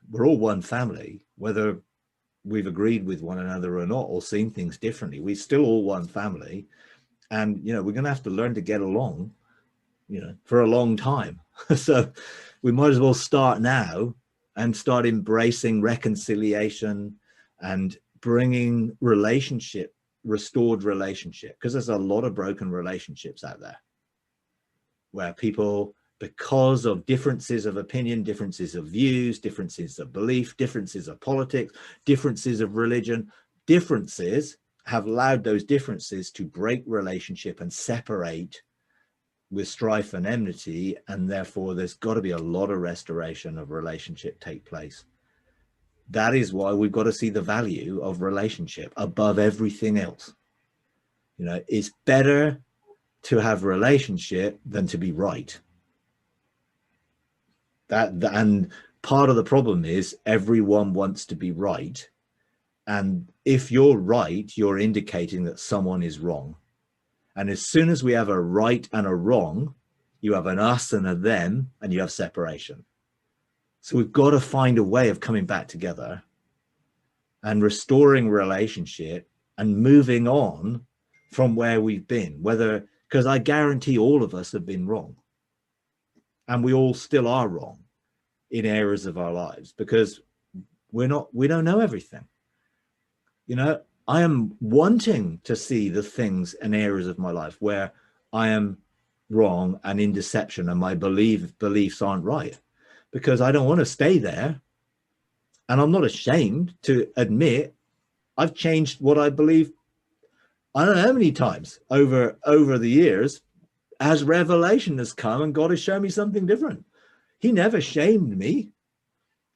we're all one family, whether we've agreed with one another or not, or seen things differently. We're still all one family. And, we're going to have to learn to get along, for a long time. So we might as well start now and start embracing reconciliation and bringing restored relationship, because there's a lot of broken relationships out there where people, because of differences of opinion, differences of views, differences of belief, differences of politics, differences of religion, differences have allowed those differences to break relationship and separate with strife and enmity. And therefore there's got to be a lot of restoration of relationship take place. That is why we've got to see the value of relationship above everything else. It's better to have relationship than to be right. And part of the problem is everyone wants to be right. And if you're right, you're indicating that someone is wrong. And as soon as we have a right and a wrong, you have an us and a them, and you have separation. So we've got to find a way of coming back together and restoring relationship and moving on from where we've been, because I guarantee all of us have been wrong. And we all still are wrong in areas of our lives, because we don't know everything. I am wanting to see the things and areas of my life where I am wrong and in deception and my beliefs aren't right, because I don't want to stay there. And I'm not ashamed to admit I've changed what I believe. I don't know how many times over the years as revelation has come and God has shown me something different. He never shamed me.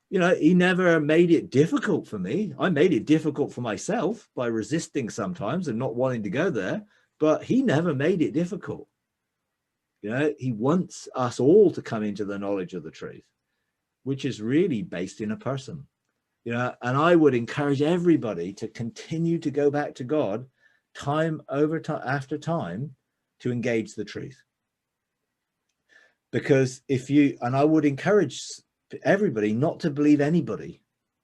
He never made it difficult for me. I made it difficult for myself by resisting sometimes and not wanting to go there, but he never made it difficult. He wants us all to come into the knowledge of the truth, which is really based in a person. And I would encourage everybody to continue to go back to God time over time after time to engage the truth. Because I would encourage everybody not to believe anybody,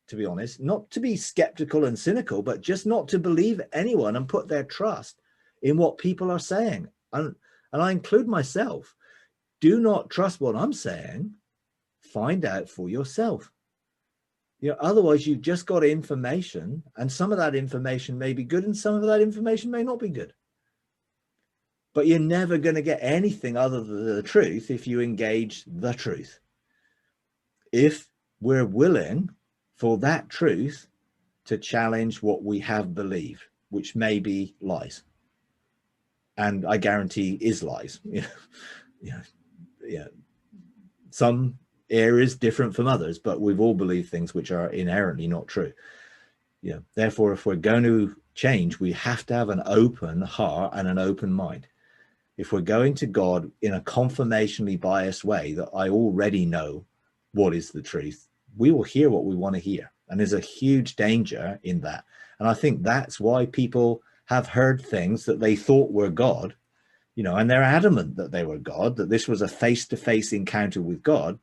to be honest, not to be skeptical and cynical, but just not to believe anyone and put their trust in what people are saying. And I include myself. Do not trust what I'm saying. Find out for yourself. Otherwise you've just got information, and some of that information may be good and some of that information may not be good. But you're never going to get anything other than the truth if you engage the truth. If we're willing for that truth to challenge what we have believed, which may be lies. And I guarantee is lies. Some areas different from others, but we've all believed things which are inherently not true. Therefore, if we're going to change, we have to have an open heart and an open mind. If we're going to God in a confirmationally biased way that I already know what is the truth, we will hear what we want to hear. And there's a huge danger in that. And I think that's why people have heard things that they thought were God, and they're adamant that they were God, that this was a face-to-face encounter with God,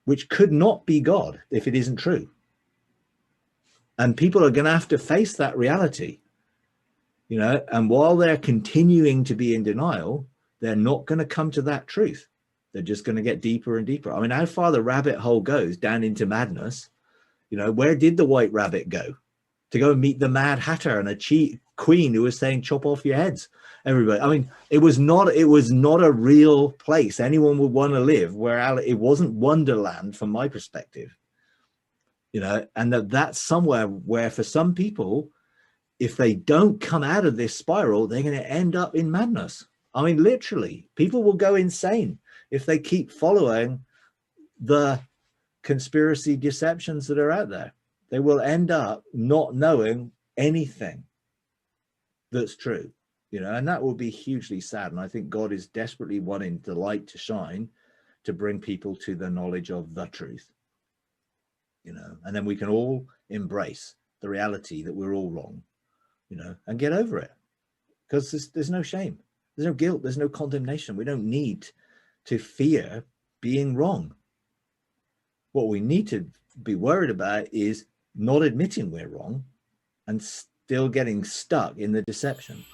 which could not be God if it isn't true. And people are going to have to face that reality, and while they're continuing to be in denial, they're not going to come to that truth. They're just going to get deeper and deeper. I mean, how far the rabbit hole goes down into madness, where did the white rabbit go? To go and meet the Mad Hatter and a queen who was saying, chop off your heads, everybody. I mean, it was not a real place anyone would want to live, where it wasn't Wonderland from my perspective, and that's somewhere where for some people, if they don't come out of this spiral, they're going to end up in madness. I mean, literally, people will go insane if they keep following the conspiracy deceptions that are out there. They will end up not knowing anything that's true, and that will be hugely sad. And I think God is desperately wanting the light to shine to bring people to the knowledge of the truth, and then we can all embrace the reality that we're all wrong, and get over it, because there's no shame, there's no guilt, there's no condemnation. We don't need to fear being wrong. What we need to be worried about is not admitting we're wrong and still getting stuck in the deception.